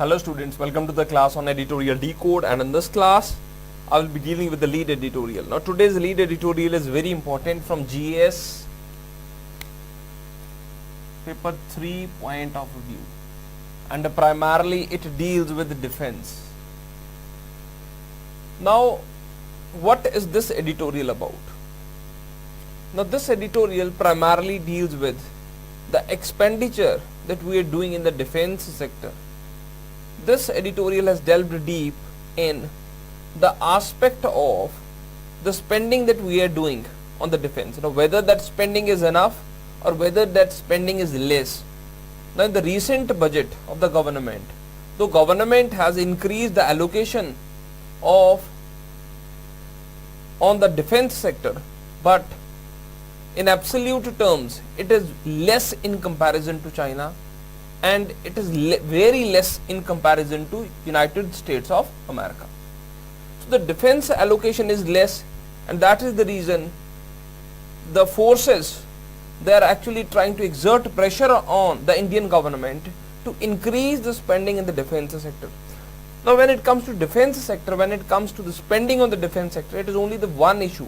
Hello students, welcome to the class on editorial decode, and in this class I will be dealing with the lead editorial. Now today's lead editorial is very important from GS paper 3 point of view, and primarily it deals with defense. Now what is this editorial about? Now this editorial primarily deals with the expenditure that we are doing in the defense sector. This editorial has delved deep in the aspect of the spending that we are doing on the defense. Whether that spending is enough or whether that spending is less. Now in the recent budget of the government, the government has increased the allocation of on the defense sector, but in absolute terms it is less in comparison to China, and it is very less in comparison to United States of America. So the defense allocation is less, and that is the reason the forces, they are actually trying to exert pressure on the Indian government to increase the spending in the defense sector. Now when it comes to defense sector, when it comes to the spending on the defense sector, it is only the one issue.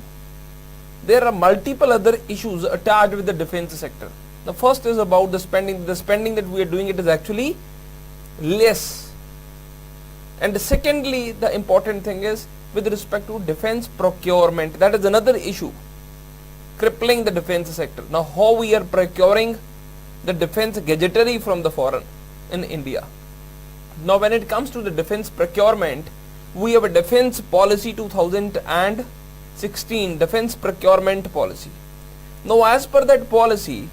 There are multiple other issues attached with the defense sector. The first is about the spending. The spending that we are doing, it is actually less. And secondly, the important thing is with respect to defense procurement. That is another issue crippling the defense sector. Now how we are procuring the defense gadgetry from the foreign in India. Now when it comes to the defense procurement, we have a defense policy 2016, defense procurement policy. Now as per that policy,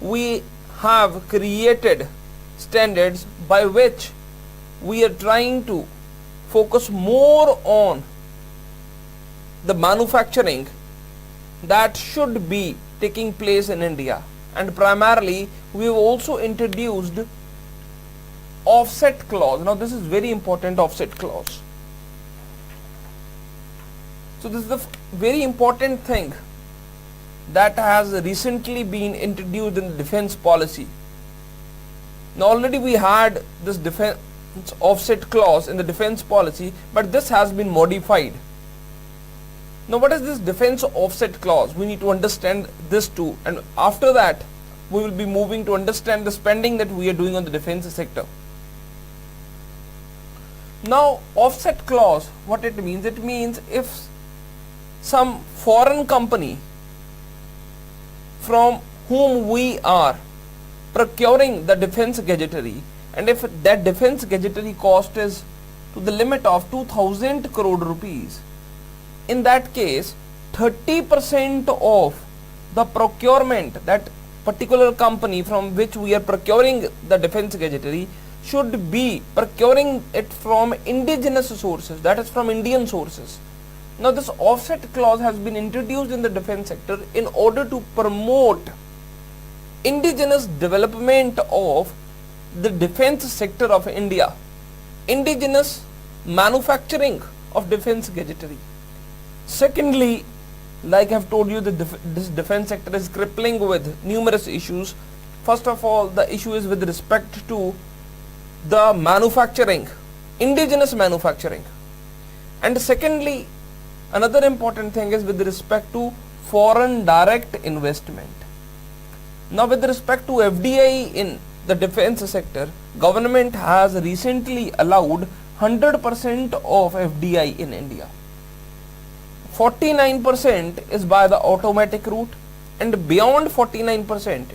we have created standards by which we are trying to focus more on the manufacturing that should be taking place in India, and primarily we have also introduced offset clause. Now this is very important, offset clause. So this is the very important thing that has recently been introduced in the defense policy. Now already we had this defense offset clause in the defense policy, but this has been modified. Now what is this defense offset clause? We need to understand this too, and after that we will be moving to understand the spending that we are doing on the defense sector. Now offset clause, what it means? It means if some foreign company from whom we are procuring the defense gadgetry, and if that defense gadgetry cost is to the limit of 2000 crore rupees, in that case 30% of the procurement, that particular company from which we are procuring the defense gadgetry should be procuring it from indigenous sources, that is from Indian sources. Now this offset clause has been introduced in the defense sector in order to promote indigenous development of the defense sector of India, indigenous manufacturing of defense gadgetry. Secondly, like I have told you, this defense sector is crippling with numerous issues. First of all, the issue is with respect to the manufacturing, indigenous manufacturing, and secondly, another important thing is with respect to foreign direct investment. Now with respect to FDI in the defense sector, government has recently allowed 100% of FDI in India. 49% is by the automatic route, and beyond 49%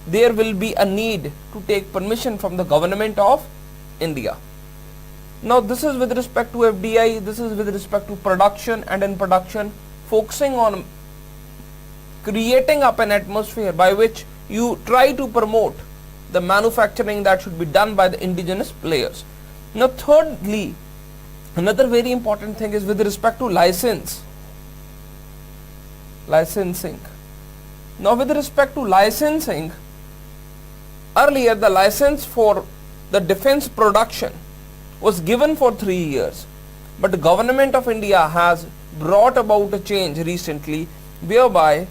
there will be a need to take permission from the government of India. Now this is with respect to FDI, this is with respect to production, and in production focusing on creating up an atmosphere by which you try to promote the manufacturing that should be done by the indigenous players. Now thirdly, another very important thing is with respect to licensing. Now with respect to licensing, earlier the license for the defense production was given for 3 years, but the government of India has brought about a change recently whereby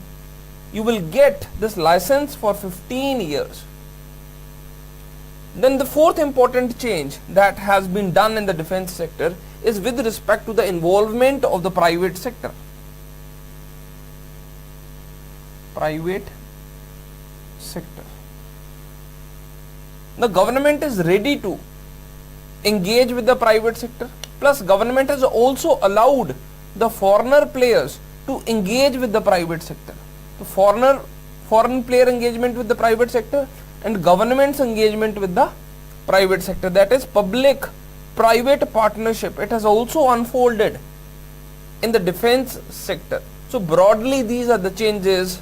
you will get this license for 15 years. Then the fourth important change that has been done in the defense sector is with respect to the involvement of the private sector. Private sector. The government is ready to engage with the private sector, plus government has also allowed the foreigner players to engage with the private sector. The foreign player engagement with the private sector and government's engagement with the private sector, that is public private partnership, it has also unfolded in the defense sector. So broadly these are the changes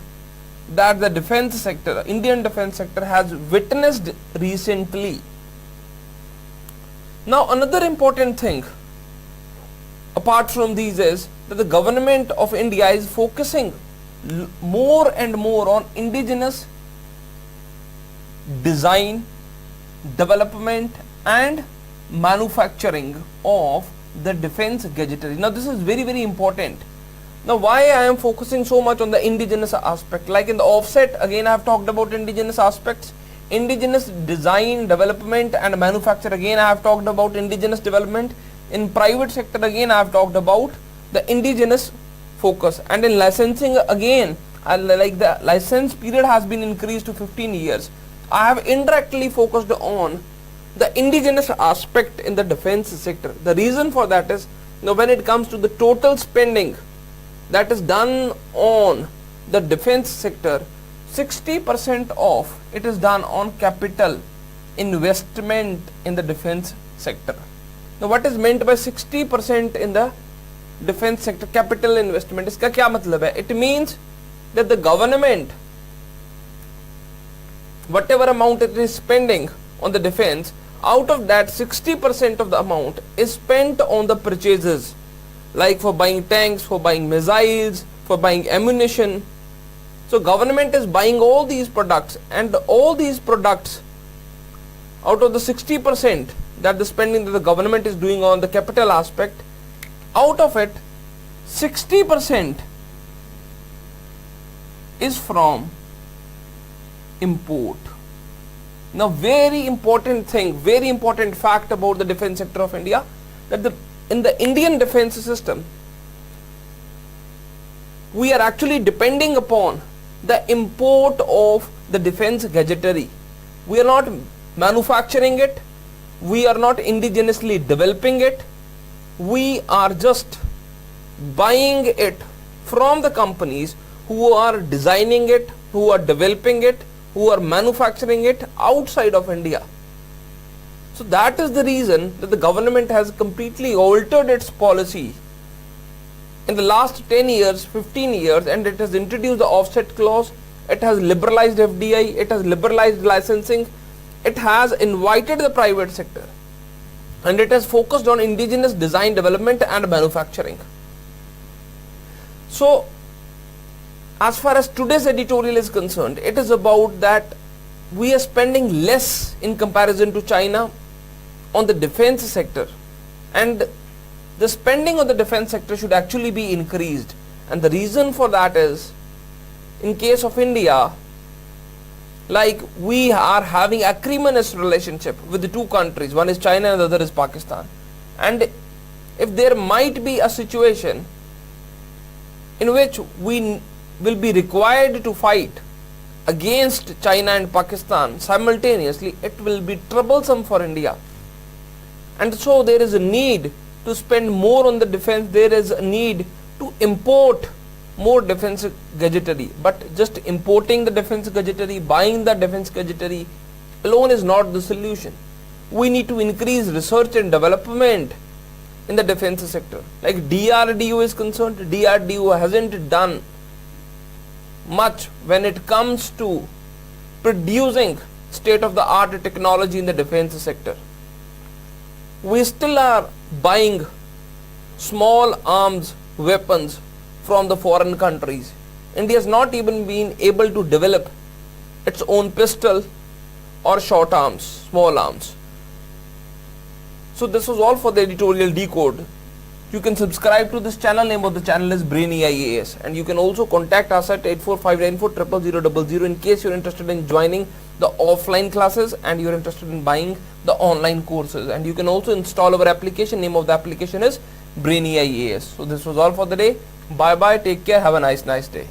that the defense sector, Indian defense sector has witnessed recently. Now another important thing apart from these is that the government of India is focusing more and more on indigenous design, development and manufacturing of the defense gadgetry. Now this is very, very important. Now why I am focusing so much on the indigenous aspect? Like in the offset, again I have talked about indigenous aspects. Indigenous design, development and manufacture, again I have talked about indigenous development. In private sector, again I have talked about the indigenous focus. And in licensing, again like the license period has been increased to 15 years. I have indirectly focused on the indigenous aspect in the defense sector. The reason for that is, when it comes to the total spending that is done on the defense sector, 60% of it is done on capital investment in the defense sector. Now what is meant by 60% in the defense sector capital investment? Iska kya matlab hai? It means that the government, whatever amount it is spending on the defense, out of that 60% of the amount is spent on the purchases, like for buying tanks, for buying missiles, for buying ammunition. So government is buying all these products, and all these products, out of the 60% that the spending that the government is doing on the capital aspect, out of it 60% is from import. Now very important thing, very important fact about the defense sector of India, that in the Indian defense system, we are actually depending upon the import of the defense gadgetry. We are not manufacturing it, we are not indigenously developing it, we are just buying it from the companies who are designing it, who are developing it, who are manufacturing it outside of India. So that is the reason that the government has completely altered its policy in the last 10 years, 15 years, and it has introduced the offset clause, it has liberalized FDI, it has liberalized licensing, it has invited the private sector, and it has focused on indigenous design, development and manufacturing. So as far as today's editorial is concerned, it is about that we are spending less in comparison to China on the defense sector, and the spending on the defense sector should actually be increased. And the reason for that is, in case of India, like we are having acrimonious relationship with the two countries, one is China and the other is Pakistan, and if there might be a situation in which we will be required to fight against China and Pakistan simultaneously, it will be troublesome for India. And so there is a need to spend more on the defense, there is a need to import more defense gadgetry. But just importing the defense gadgetry, buying the defense gadgetry alone is not the solution. We need to increase research and development in the defense sector. Like DRDO is concerned, DRDO hasn't done much when it comes to producing state-of-the-art technology in the defense sector. We still are buying small arms weapons from the foreign countries. India has not even been able to develop its own pistol or short arms, small arms. So this was all for the editorial decode. You can subscribe to this channel. Name of the channel is Brainy IAS, and you can also contact us at 845940000 in case you're interested in joining the offline classes and you're interested in buying the online courses. And you can also install our application. Name of the application is Brainy IAS. So this was all for the day. Bye bye, take care, have a nice day.